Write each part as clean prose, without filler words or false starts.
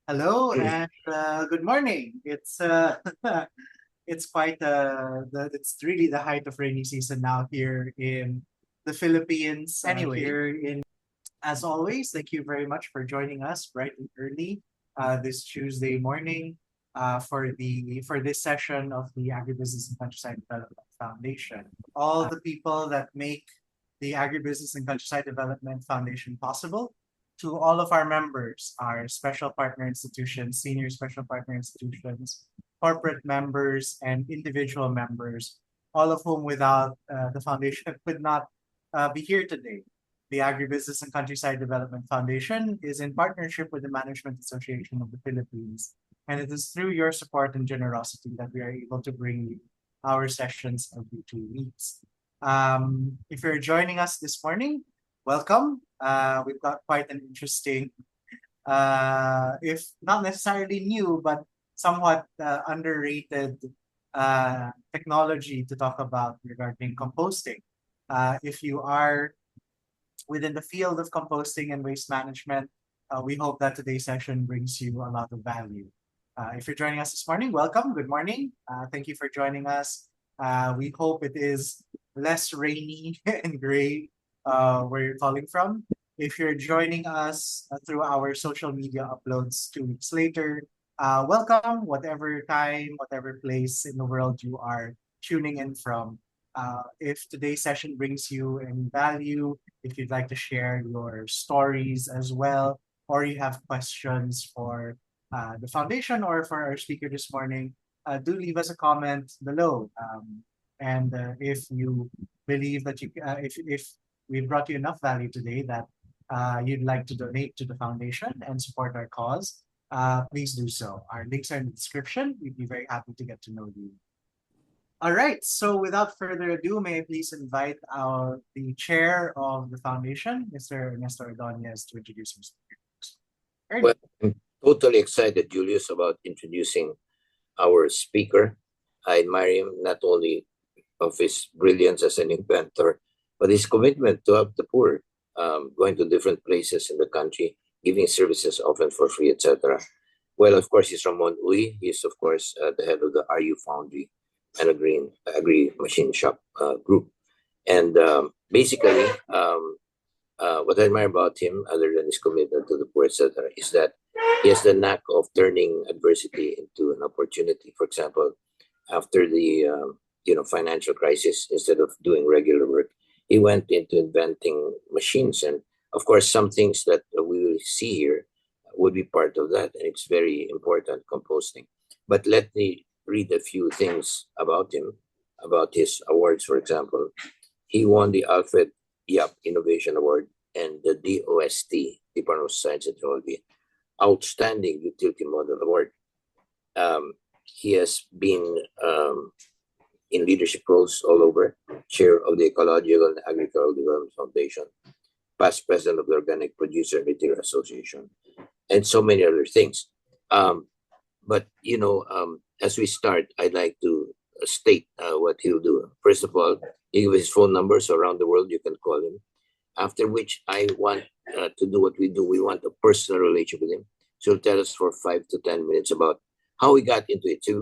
Hello and good morning. It's quite it's really the height of rainy season now here in the Philippines. As always, thank you very much for joining us bright and early this Tuesday morning for this session of the Agribusiness and Countryside Development Foundation. All the people that make the Agribusiness and Countryside Development Foundation possible, to all of our members, our special partner institutions, senior special partner institutions, corporate members, and individual members, all of whom without the foundation could not be here today. The Agribusiness and Countryside Development Foundation is in partnership with the Management Association of the Philippines, and it is through your support and generosity that we are able to bring you our sessions every 2 weeks. If you're joining us this morning, welcome. We've got quite an interesting, if not necessarily new, but somewhat underrated technology to talk about regarding composting. If you are within the field of composting and waste management, we hope that today's session brings you a lot of value. If you're joining us this morning, welcome. Good morning. Thank you for joining us. We hope it is less rainy and gray where you're calling from. If you're joining us through our social media uploads 2 weeks later, welcome, whatever time, whatever place in the world you are tuning in from. If today's session brings you any value, if you'd like to share your stories as well, or you have questions for the foundation or for our speaker this morning, do leave us a comment below. And if you believe that if we brought you enough value today that you'd like to donate to the foundation and support our cause, please do so. Our links are in the description. We'd be very happy to get to know you. All right, so without further ado, may I please invite the chair of the foundation, Mr. Ernesto Ordonez, to introduce himself. Well, I'm totally excited, Julius, about introducing our speaker. I admire him not only of his brilliance as an inventor, but his commitment to help the poor, going to different places in the country, giving services often for free, etc. Well, of course, he's Ramon Uy. He's, of course, the head of the RU Foundry and Agri Machine Shop group. And basically, what I admire about him, other than his commitment to the poor, etc., is that he has the knack of turning adversity into an opportunity. For example, after the financial crisis, instead of doing regular work, he went into inventing machines. And of course, some things that we will see here would be part of that. And it's very important, composting. But let me read a few things about him, about his awards, for example. He won the Alfred Yap Innovation Award and the DOST, Department of Science and Technology, Outstanding Utility Model Award. He has been in leadership roles all over, chair of the Ecological and Agricultural Development Foundation, past president of the Organic Producer and Retailer Association, and so many other things. But as we start, I'd like to state what he'll do. First of all, he gives his phone number, so around the world you can call him. After which, I want to do what we do. We want a personal relationship with him. So he'll tell us for 5 to 10 minutes about how we got into it. So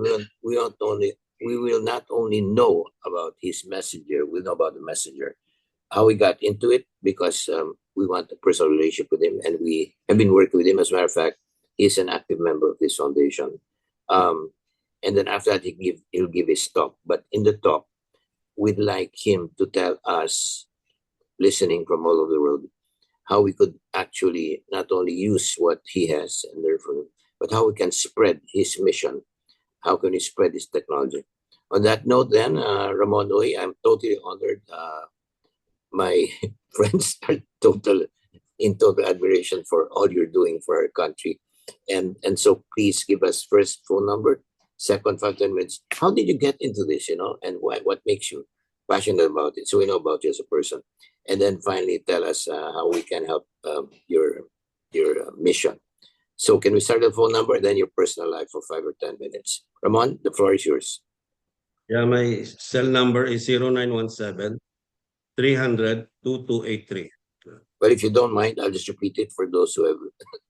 we will not only know about his messenger, we'll know about the messenger, how we got into it, because we want a personal relationship with him, and we have been working with him. As a matter of fact, he's an active member of this foundation. And then after that, he'll give his talk. But in the talk, we'd like him to tell us, listening from all over the world, how we could actually not only use what he has and learn from him, but how we can spread his mission. How can we spread his technology? On that note, then, Ramon Uy, I'm totally honored. My friends are in total admiration for all you're doing for our country. And so please give us first phone number, second 5 10 minutes. How did you get into this, and why? What makes you passionate about it? So we know about you as a person. And then finally tell us how we can help your mission. So can we start the phone number, then your personal life for 5 or 10 minutes? Ramon, the floor is yours. Yeah, my cell number is 0917 300 2283. But if you don't mind, I'll just repeat it for those who have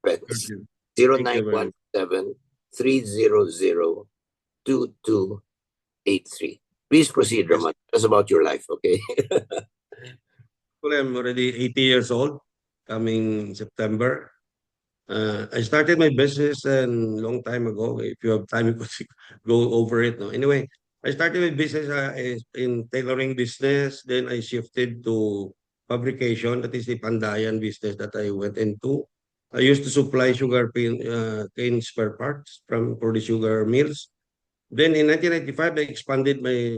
friends. 091 0917-300-2283. Please proceed, Yes. Raman. Tell us about your life, okay? Well, I'm already 80 years old, coming September. I started my business a long time ago. If you have time, you could go over it. No? Anyway, I started my business in tailoring business. Then I shifted to fabrication. That is the Pandayan business that I went into. I used to supply cane spare parts for the sugar mills. Then in 1995, I expanded my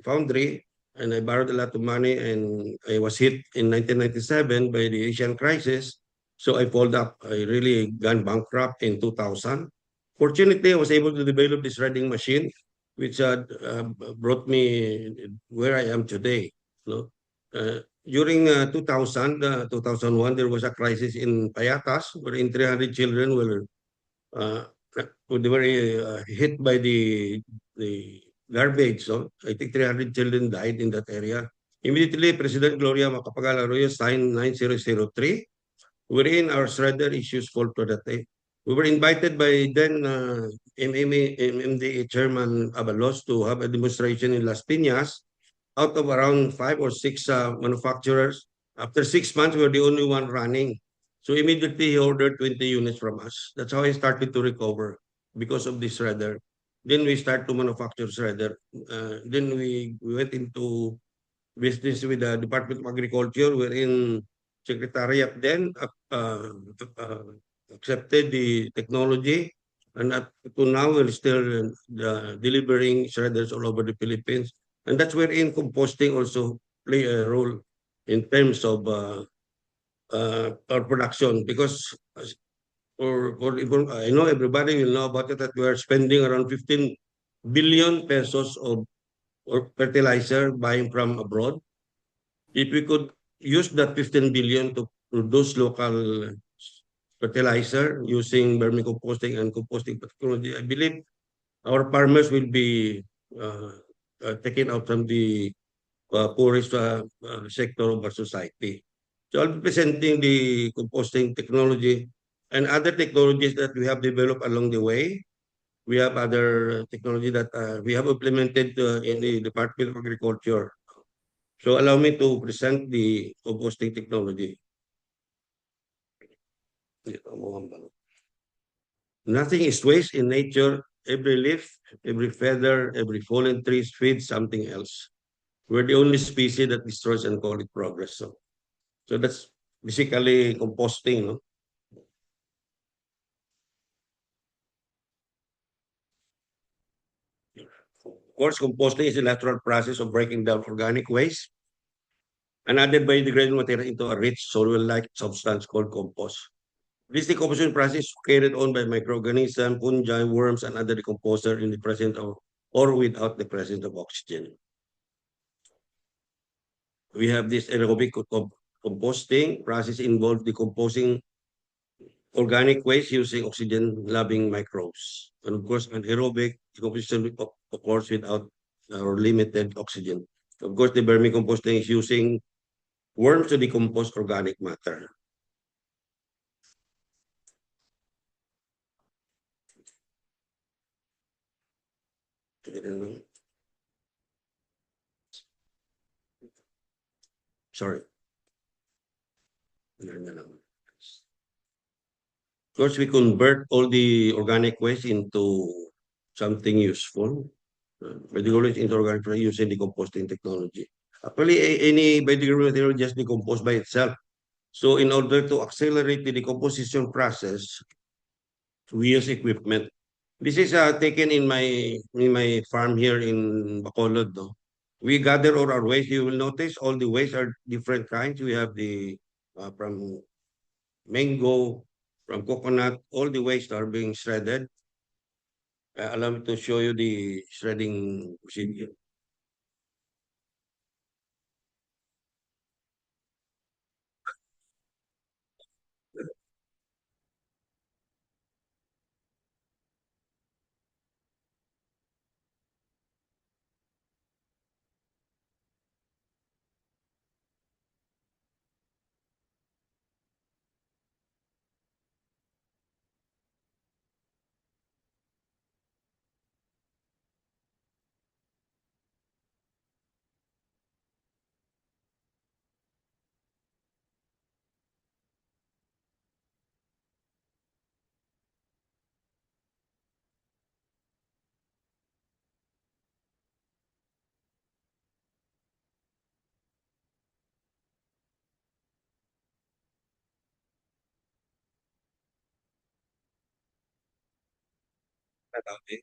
foundry and I borrowed a lot of money and I was hit in 1997 by the Asian crisis. So I pulled up. I really gone bankrupt in 2000. Fortunately, I was able to develop this shredding machine, which brought me where I am today. No? During 2001, there was a crisis in Payatas, wherein 300 children uh, they were hit by the garbage. So I think 300 children died in that area. Immediately, President Gloria Macapagal Arroyo signed 9003, wherein our shredder issues fall to that day. We were invited by then MMDA Chairman Abalos to have a demonstration in Las Piñas. Out of around 5 or 6 manufacturers, after 6 months, we were the only one running. So immediately he ordered 20 units from us. That's how I started to recover because of this shredder. Then we start to manufacture shredder. Then we went into business with the Department of Agriculture, wherein Secretariat then uh, accepted the technology. And up to now, we're still delivering shredders all over the Philippines. And that's wherein composting also play a role in terms of our production because I know everybody will know about it that we are spending around 15 billion pesos of or fertilizer buying from abroad. If we could use that 15 billion to produce local fertilizer using vermicomposting and composting technology, I believe our farmers will be uh, taken out from the poorest sector of our society. So I'll be presenting the composting technology and other technologies that we have developed along the way. We have other technology that we have implemented in the Department of Agriculture. So allow me to present the composting technology. Nothing is waste in nature. Every leaf, every feather, every fallen tree feeds something else. We're the only species that destroys and call it progress. So that's basically composting. No? Of course, composting is a natural process of breaking down organic waste and added biodegradable material into a rich soil-like substance called compost. This decomposition process is carried on by microorganisms, fungi, worms, and other decomposers in the presence of or without the presence of oxygen. We have this aerobic composting process involved decomposing organic waste using oxygen-loving microbes. And of course, an aerobic decomposition occurs without or limited oxygen. Of course, the vermicomposting is using worms to decompose organic matter. Sorry. Of course, we convert all the organic waste into something useful. Biodegradable into organic waste using decomposting technology. Actually, any biodegradable material just decompose by itself. So in order to accelerate the decomposition process, we use equipment. This is taken in my farm here in Bacolod. No? We gather all our waste. You will notice all the waste are different kinds. We have the from mango, from coconut, all the waste are being shredded. Allow me to show you the shredding procedure. dami.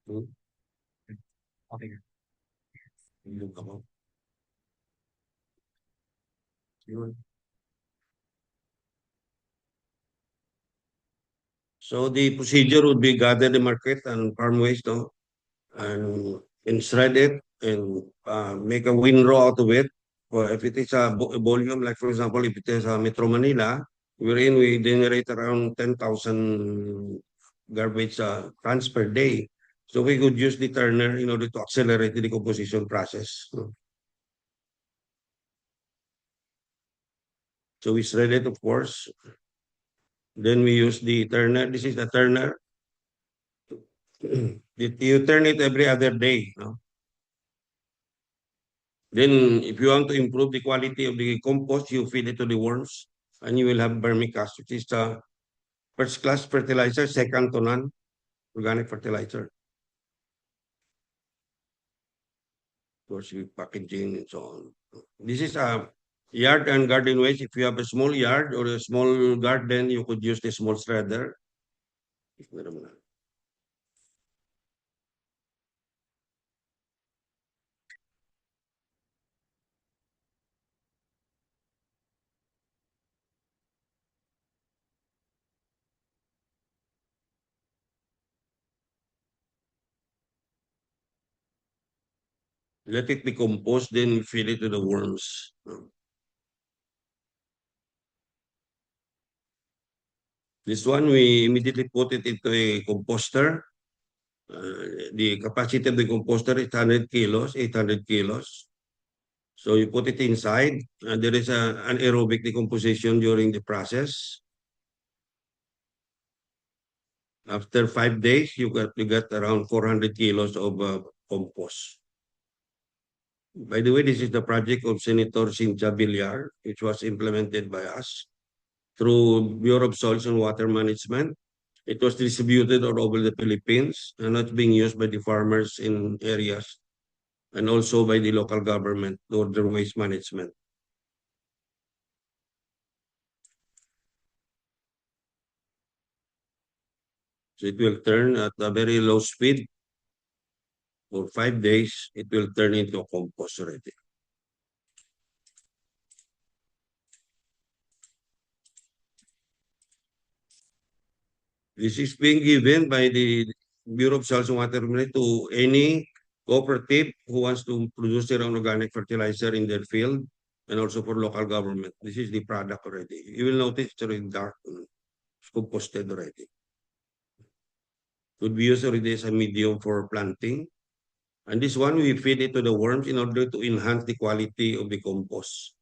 Hmm? Okay. Ilog ako. Yun. So the procedure would be gather the market and farm waste, no? And shred it and make a windrow out of it. Or if it is a volume, like for example, if it is Metro Manila, wherein we generate around 10,000 garbage tons per day. So we could use the turner in order to accelerate the decomposition process. So we shred it, of course. Then we use the turner. This is the turner. You turn it every other day. No? Then, if you want to improve the quality of the compost, you feed it to the worms, and you will have vermicast, which is the first class fertilizer, second to none, organic fertilizer. Of course, with packaging and so on. This is a yard and garden waste. If you have a small yard or a small garden, you could use the small shredder. Let it decompose, then feed it to the worms. This one, we immediately put it into a composter. The capacity of the composter is 100 kilos, 800 kilos. So you put it inside, and there is an aerobic decomposition during the process. After 5 days, you get around 400 kilos of compost. By the way, this is the project of Senator Cynthia Villar, which was implemented by us through Bureau of Soils and Water Management. It was distributed all over the Philippines and not being used by the farmers in areas and also by the local government or their waste management. So it will turn at a very low speed. For 5 days, it will turn into a compost already. This is being given by the Bureau of Soils and Water Management to any cooperative who wants to produce their own organic fertilizer in their field. and also for local government. This is the product already. You will notice it's already dark, it's composted already. Could be used already as a medium for planting. And this one, we feed it to the worms in order to enhance the quality of the compost.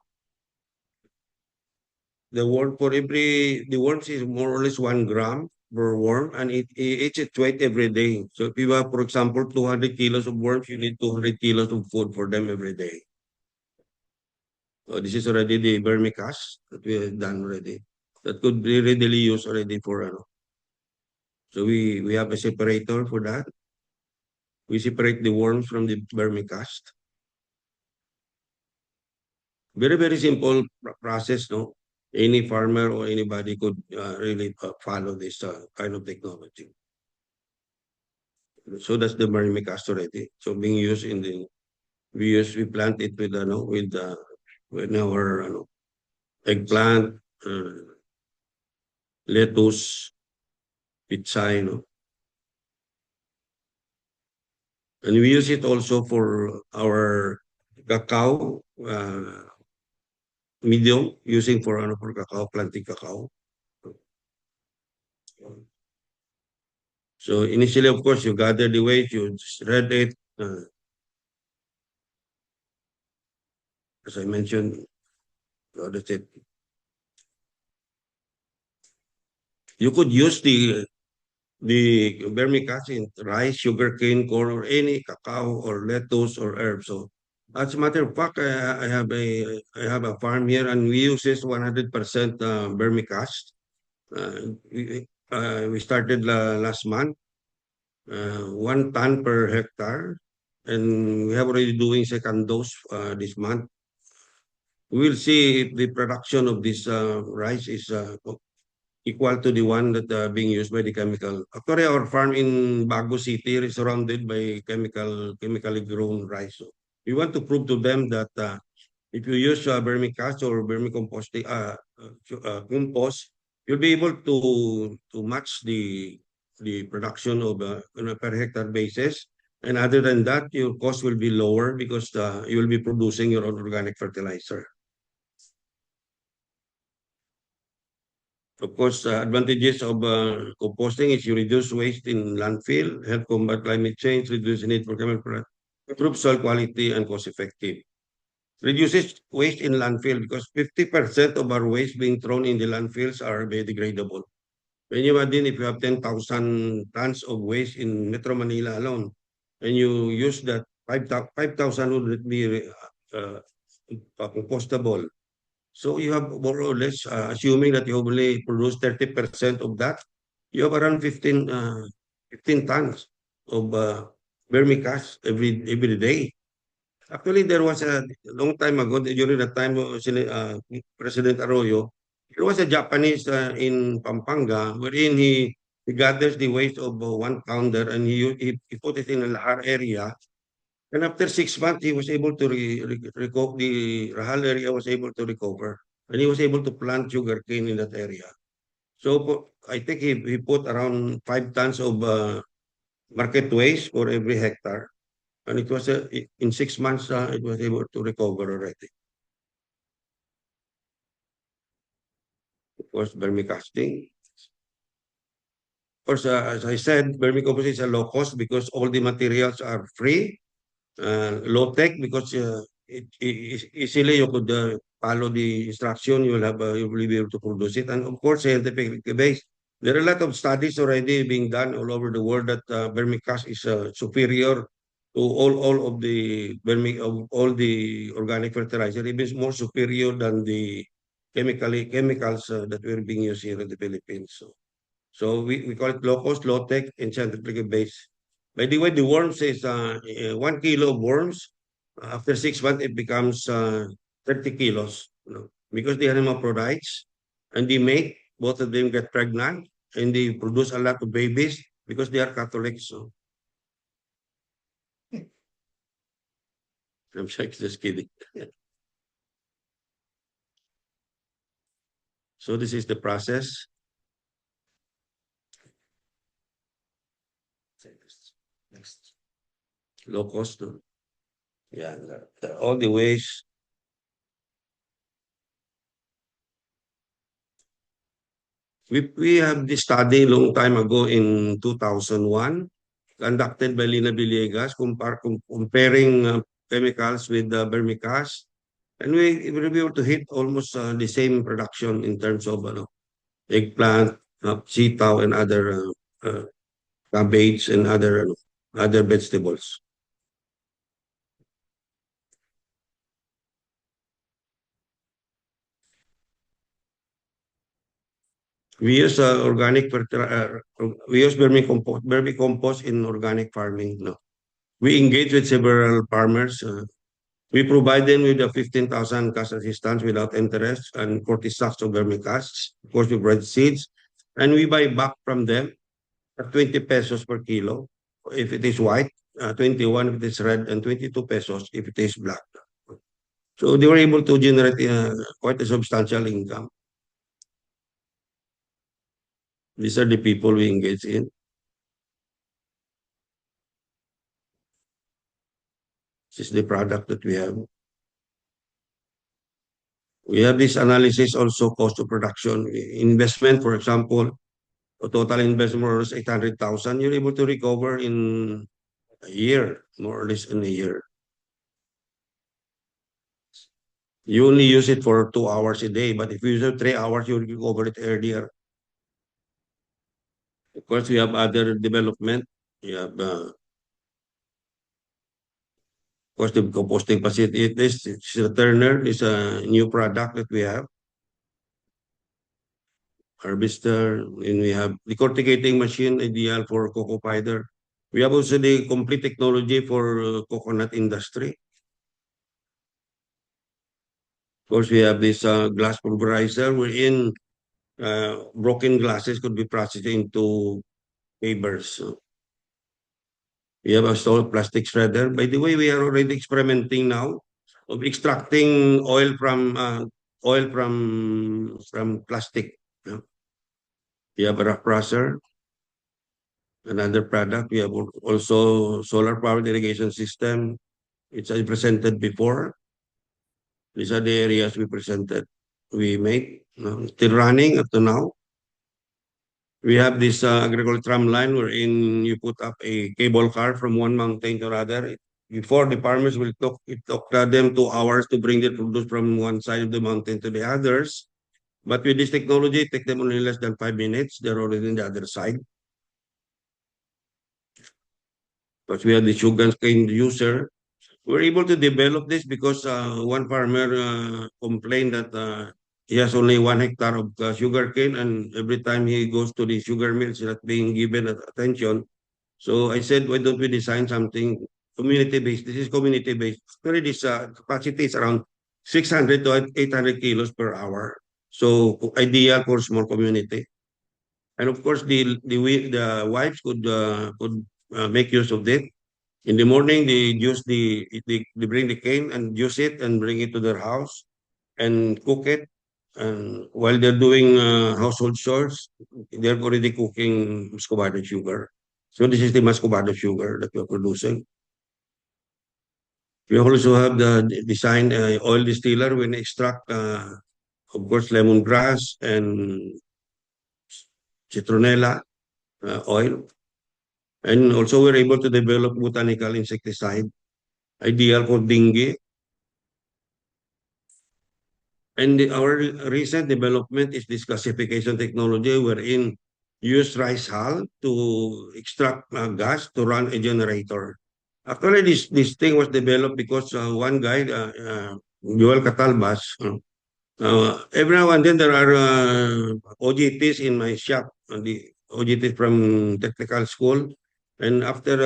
The worms is more or less 1 gram per worm, and it eats its weight every day. So if you have, for example, 200 kilos of worms, you need 200 kilos of food for them every day. So this is already the vermicast that we have done already. That could be readily used already for So we have a separator for that. We separate the worms from the vermicast. Very, very simple process, no? Any farmer or anybody could really follow this kind of technology. So that's the vermicast already. So being used in we plant it with with our eggplant, lettuce, pizza, and we use it also for our cacao, medium, using for cacao, planting cacao. So initially, of course, you gather the waste, you shred it. As I mentioned, that's it. You could use the vermicast in rice, sugarcane, corn, or any cacao or lettuce or herb. So, as a matter of fact, I have a farm here, and we use this 100% vermicast. We started last month, 1 ton per hectare, and we have already doing second dose this month. We will see if the production of this rice is equal to the one that being used by the chemical. Actually, our farm in Bago City is surrounded by chemically grown rice. So we want to prove to them that if you use vermicast or vermicomposting compost, you'll be able to match the production of on a per hectare basis. And other than that, your cost will be lower because you will be producing your own organic fertilizer. Of course, advantages of composting is you reduce waste in landfill, help combat climate change, reduce the need for chemical products, improve soil quality, and cost effective. Reduces waste in landfill because 50% of our waste being thrown in the landfills are biodegradable. When you imagine if you have 10,000 tons of waste in Metro Manila alone, and you use that 5,000 would be compostable. So you have more or less, assuming that you only produce 30% of that, you have around 15 tons of vermicast every day. Actually, there was a long time ago, during the time of President Arroyo, there was a Japanese in Pampanga wherein he gathers the waste of 1 pounder and he put it in a lahar area. And after 6 months, he was able to recover, the Rahal area was able to recover. And he was able to plant sugarcane in that area. So I think he put around 5 tons of market waste for every hectare. And it was in 6 months, it was able to recover already. Of course, vermicasting. Of course, as I said, vermicomposting is a low cost because all the materials are free. Low tech because easily you could follow the instruction, you will be able to produce it. And of course, scientific based. There are a lot of studies already being done all over the world that vermicast is superior to all of the all the organic fertilizer. It is more superior than the chemicals that were being used here in the Philippines. So we call it low cost, low tech, and scientifically based. By the way, the worms is 1 kilo of worms. After 6 months, it becomes 30 kilos. Because they are hermaphrodites and they mate, both of them get pregnant and they produce a lot of babies because they are Catholics. So I'm just kidding. So this is the process. Next. Low cost. No? Yeah, all the ways. We have this study long time ago in 2001, conducted by Lina Villegas, comparing chemicals with vermicast. And we were able to hit almost the same production in terms of eggplant, sitaw, and other cabbage and other vegetables. We use we use vermicompost in organic farming. No, we engage with several farmers. We provide them with a 15,000 cash assistance without interest and 40 sacks of vermicasts. Of course, we provide seeds, and we buy back from them at 20 pesos per kilo if it is white, 21 if it is red, and 22 pesos if it is black. So they were able to generate quite a substantial income. These are the people we engage in. This is the product that we have. We have this analysis also cost of production. Investment, for example, a total investment was 800,000. You're able to recover in a year, more or less in a year. You only use it for 2 hours a day, but if you use it 3 hours, you recover it earlier. Of course, we have other development. We have, of course, the composting facility. This is a Turner. Is a new product that we have. Harvester, and we have the corticating machine, ideal for cocoa powder. We have also the complete technology for coconut industry. Of course, we have this glass pulverizer wherein broken glasses could be processed into papers. We have a solid plastic shredder. By the way, we are already experimenting now of extracting oil from plastic. We have a rock crusher, another product. We have also solar powered irrigation system. It's I presented before. These are the areas we presented. We make still running up to now. We have this agricultural tram line wherein you put up a cable car from one mountain to another. Before the farmers it took them 2 hours to bring the produce from one side of the mountain to the others. But with this technology, it takes them only less than 5 minutes. They're already on the other side. Because we have the sugarcane user. We're able to develop this because one farmer complained that he has only 1 hectare of sugarcane, and every time he goes to the sugar mills, he's not being given attention. So I said, why don't we design something community-based? This is community-based. Actually, this capacity is around 600 to 800 kilos per hour. So ideal for small community. And of course, the wives could make use of it. In the morning, they bring the cane and juice it and bring it to their house and cook it. And while they're doing household chores, they're already cooking muscovado sugar. So this is the muscovado sugar that we're producing. We also have the design oil distiller when extract, of course, lemongrass and citronella oil. And also we're able to develop botanical insecticide, ideal for dengue. And our recent development is this classification technology wherein use rice hull to extract gas to run a generator. Actually, this thing was developed because one guy, Joel Catalbas, every now and then there are OJTs in my shop, the OJTs from technical school, and after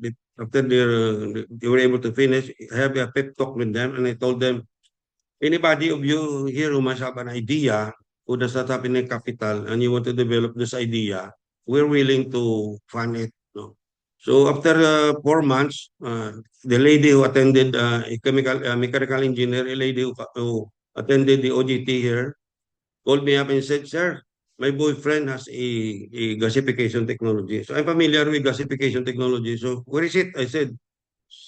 they were able to finish, I have a pep talk with them, and I told them, anybody of you here who must have an idea, who does not have any capital, and you want to develop this idea, we're willing to fund it. No? So after 4 months, the lady who attended a mechanical engineer, a lady who attended the OJT here, called me up and said, "Sir, my boyfriend has a gasification technology." So I'm familiar with gasification technology. So where is it? I said,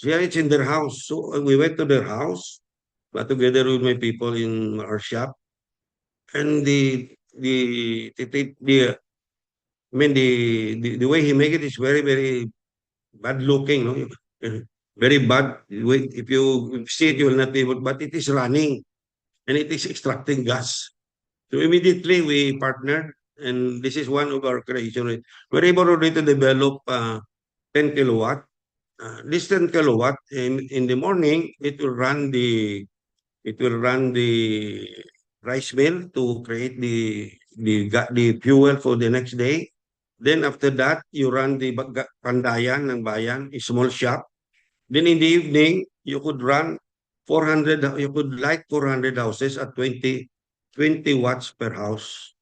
"Yeah, it's in their house." So we went to their house, but together with my people in our shop. And I mean the way he make it is very very bad looking, no? Very bad. If you see it, you will not be able, but it is running and it is extracting gas. So immediately we partnered, and this is one of our creation. We're able already to develop 10 kilowatt. This 10 kilowatt in the morning, it will run the rice mill to create the fuel for the next day. Then after that, you run the pandayan ng bayan, a small shop. Then in the evening, you could light 400 houses at 20 watts per house.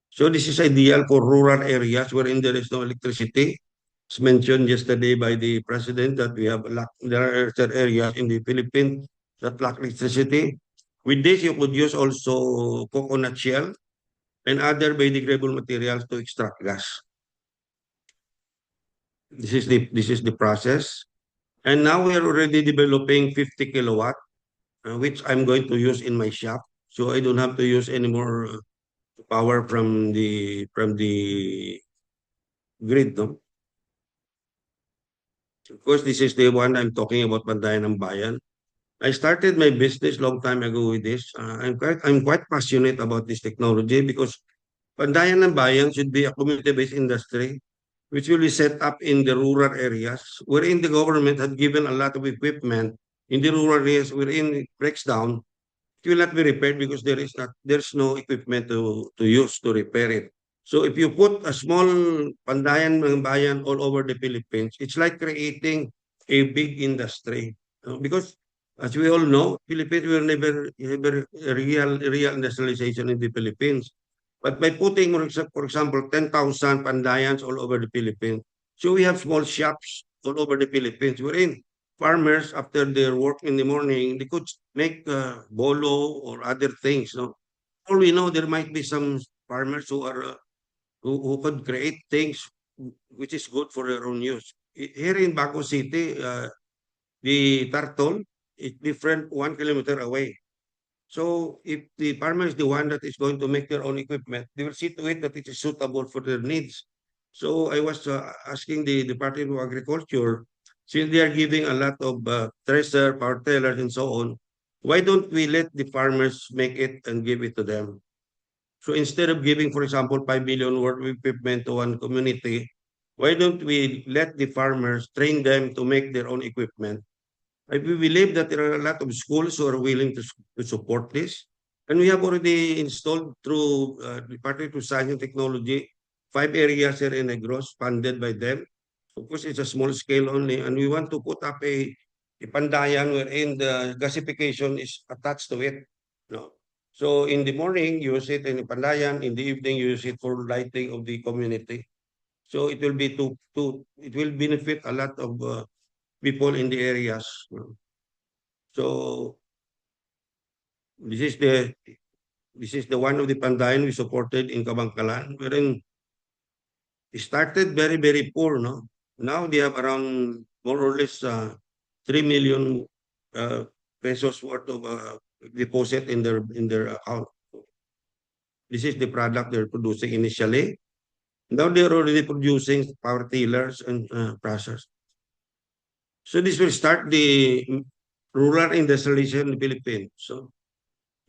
So this is ideal for rural areas wherein there is no electricity. It's mentioned yesterday by the president that there are certain areas in the Philippines that lack electricity. With this, you could use also coconut shell and other biodegradable materials to extract gas. This is the process. And now we are already developing 50 kilowatt, which I'm going to use in my shop. So I don't have to use any more power from the grid, no? Of course, this is the one I'm talking about, Pandayan ng Bayan. I started my business long time ago with this. I'm quite passionate about this technology because Pandayan ng Bayan should be a community-based industry which will be set up in the rural areas wherein the government had given a lot of equipment in the rural areas wherein it breaks down. It will not be repaired because there's no equipment to use to repair it. So if you put a small Pandayan ng Bayan all over the Philippines, it's like creating a big industry. Because as we all know, Philippines will never real industrialization in the Philippines. But by putting, for example, 10,000 Pandayans all over the Philippines, so we have small shops all over the Philippines wherein farmers, after their work in the morning, they could make bolo or other things. No? All we know, there might be some farmers who could create things which is good for their own use. Here in Baco City, the Tartol is different 1 kilometer away. So if the farmer is the one that is going to make their own equipment, they will see to it that it is suitable for their needs. So I was asking the Department of Agriculture, since they are giving a lot of thresher, power tillers, and so on, why don't we let the farmers make it and give it to them? So instead of giving, for example, 5 million worth of equipment to one community, why don't we let the farmers train them to make their own equipment? I believe that there are a lot of schools who are willing to support this. And we have already installed through Department of Science and Technology 5 areas here in Negros funded by them. Of course, it's a small scale only. And we want to put up a pandayan wherein the gasification is attached to it. No? So in the morning, you use it in the pandayan. In the evening, you use it for lighting of the community. So it will be it will benefit a lot of people in the areas. So this is the one of the pandayan we supported in Kabangkalan, wherein it started very very poor, no. Now they have around more or less 3 million pesos worth of deposit in their account. This is the product they're producing initially. Now they're already producing power tillers and processors. So this will start the rural industrialization in the Philippines. So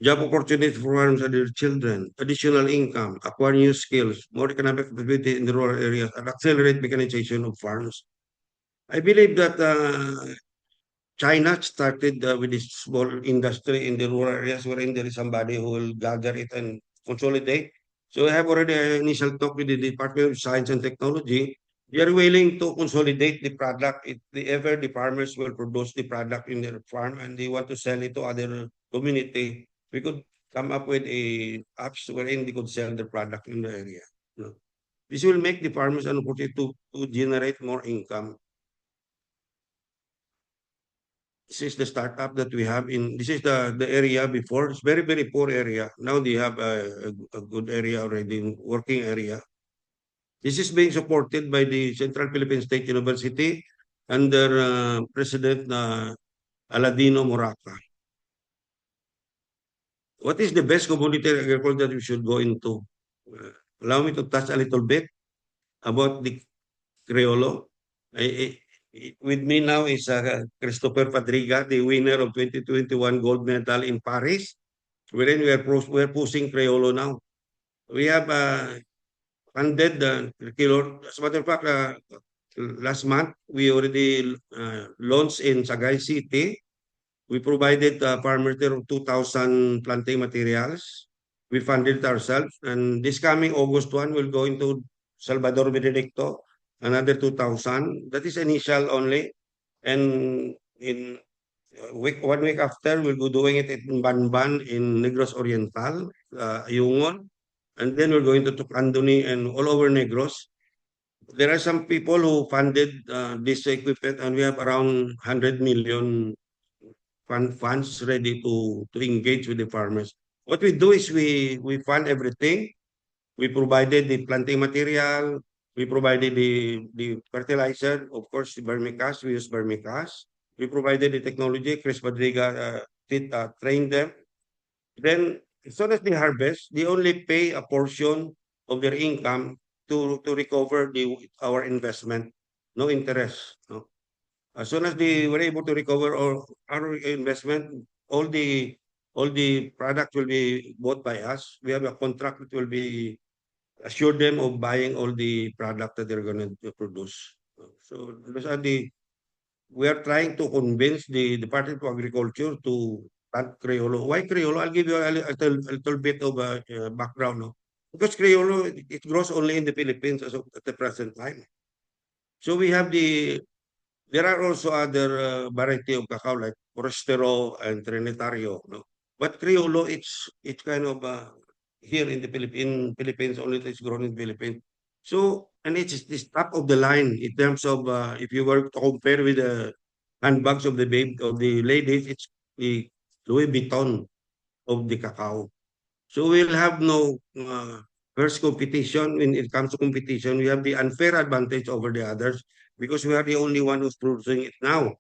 job opportunities for farmers and their children, additional income, acquire new skills, more economic activity in the rural areas, and accelerate mechanization of farms. I believe that China started with this small industry in the rural areas wherein there is somebody who will gather it and consolidate. So I have already an initial talk with the Department of Science and Technology. They are willing to consolidate the product if ever the farmers will produce the product in their farm and they want to sell it to other community. We could come up with a apps wherein they could sell the product in the area. You know. This will make the farmers an opportunity to generate more income. This is the startup that we have this is the area before. It's very, very poor area. Now they have a good area already, working area. This is being supported by the Central Philippine State University under President Aladino Moraca. what is the best commodity agriculture that we should go into? Allow me to touch a little bit about the Criollo. With me now is Christopher Padriga, the winner of 2021 gold medal in Paris, wherein we're pushing Criollo now. We have funded the Criollo. As a matter of fact, last month, we already launched in Sagay City. We provided farmers there 2,000 planting materials. We funded it ourselves. And this coming August 1, we'll go into Salvador Benedicto, another 2,000. That is initial only. And in 1 week after, we'll be doing it in Banban, in Negros Oriental, Ayungon. And then we're going to Tucandoni and all over Negros. There are some people who funded this equipment, and we have around 100 million funds ready to engage with the farmers. What we do is we fund everything. We provided the planting material. We provided the fertilizer, of course, the vermicast. We use vermicast. We provided the technology. Chris Padriga trained them. Then, as soon as they harvest, they only pay a portion of their income to recover our investment. No interest. No. As soon as they were able to recover our investment, all the product will be bought by us. We have a contract that will be assure them of buying all the product that they're going to produce. So those are we are trying to convince the Department of Agriculture to plant Criollo. Why Criollo? I'll give you a little bit of background. No? Because Criollo, it grows only in the Philippines as of at the present time. So we have there are also other variety of cacao like Forastero and Trinitario. No? But Criollo, it's kind of here in the Philippines only it's grown in the Philippines. So, and it's top of the line in terms of if you were to compare with the handbags of the ladies, it's the Louis Vuitton of the cacao. So we'll have no first competition. When it comes to competition, we have the unfair advantage over the others because we are the only one who's producing it now.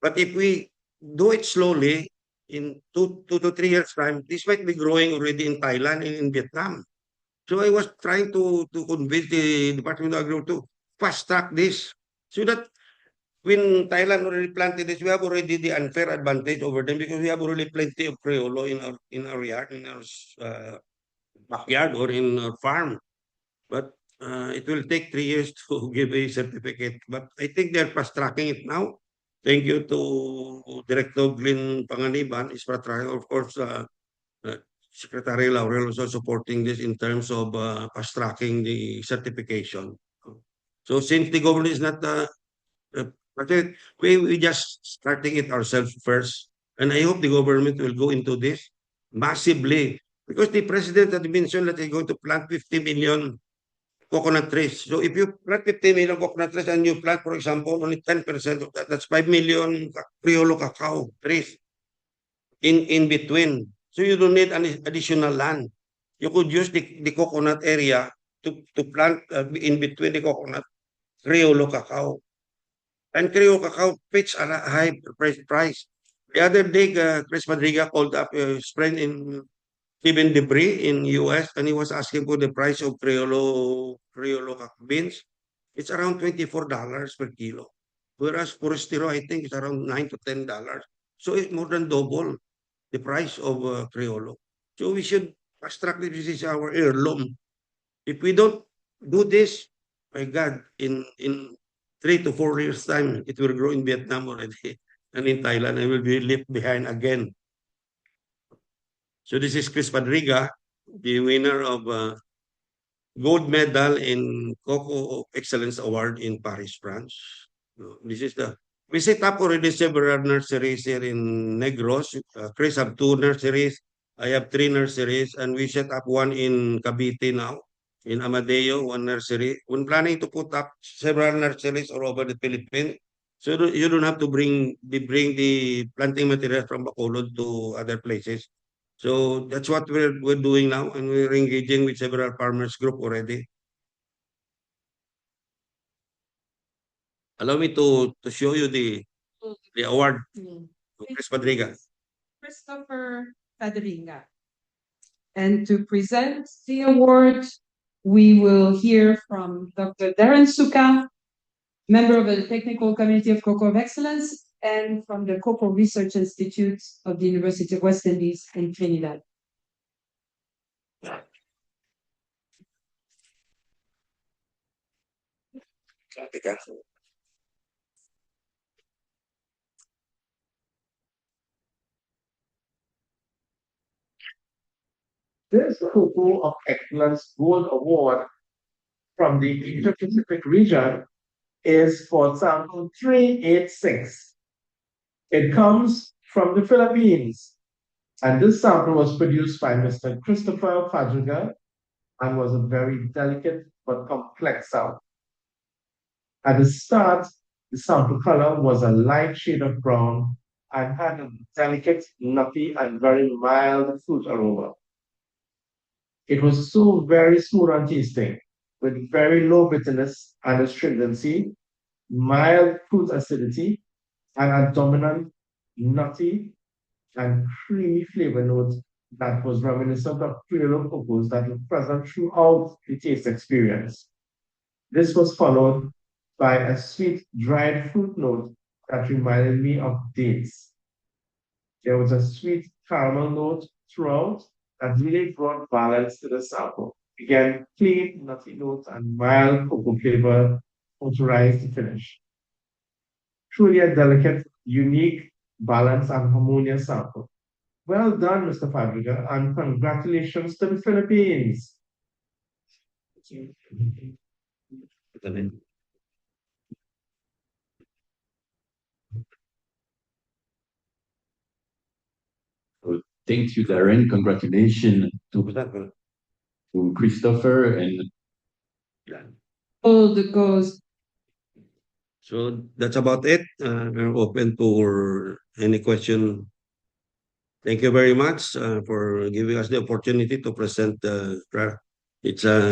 But if we do it slowly, in 2 to 3 years' time, this might be growing already in Thailand and in Vietnam. So I was trying to convince the Department of Agriculture to fast track this so that when Thailand already planted this, we have already the unfair advantage over them because we have already plenty of Criollo in our yard, in our backyard or in our farm. But it will take 3 years to give a certificate. But I think they're fast tracking it now. Thank you to Director Glenn Panganiban, is fast tracking. Of course, Secretary Laurel also supporting this in terms of fast tracking the certification. So since the government is not but we just starting it ourselves first. And I hope the government will go into this massively because the president had mentioned that they're going to plant 50 million coconut trees. So if you plant 50 million coconut trees and you plant, for example, only 10% of that, that's 5 million Criollo cacao trees in between. So you don't need any additional land. You could use the coconut area to plant in between the coconut Criollo cacao. And Criollo cacao fits at a high price. The other day, Chris Madriga called up a friend in Stephen Debris in US and he was asking for the price of Criollo beans. It's around $24 per kilo. Whereas Forastero, I think, is around $9 to $10. So it's more than double the price of Criollo. So we should fast track this is our heirloom. If we don't do this, my God, in 3 to 4 years' time, it will grow in Vietnam already. And in Thailand, it will be left behind again. So this is Chris Padriga, the winner of gold medal in Cocoa Excellence Award in Paris, France. This is we set up already several nurseries here in Negros. Chris have 2 nurseries. I have 3 nurseries, and we set up one in Cavite now, in Amadeo, 1 nursery. We're planning to put up several nurseries all over the Philippines. So you don't have to bring the planting materials from Bacolod to other places. So that's what we're doing now, and we're engaging with several farmers group already. Allow me to show you the award of Chris Padriga. Christopher Padringa. And to present the award, we will hear from Dr. Darren Suka, member of the Technical Committee of Cocoa of Excellence, and from the Cocoa Research Institute of the University of West Indies in Trinidad. This Cocoa of Excellence Gold Award from the Indo-Pacific region is for sample 386. It comes from the Philippines, and this sample was produced by Mr. Christopher Fadriga and was a very delicate but complex sample. At the start, the sample color was a light shade of brown and had a delicate, nutty, and very mild fruit aroma. It was so very smooth on tasting, with very low bitterness and astringency, mild fruit acidity, and a dominant nutty and creamy flavor note that was reminiscent of Criollo cocos that were present throughout the taste experience. This was followed by a sweet dried fruit note that reminded me of dates. There was a sweet caramel note throughout that really brought balance to the sample. Again, clean, nutty notes and mild cocoa flavor authorized the finish. Truly a delicate, unique, balanced, and harmonious sample. Well done, Mr. Fadriga, and congratulations to the Philippines. Thank you, Darren. Congratulations to Christopher and All the goes. So that's about it. We're open for any question. Thank you very much for giving us the opportunity to present. It's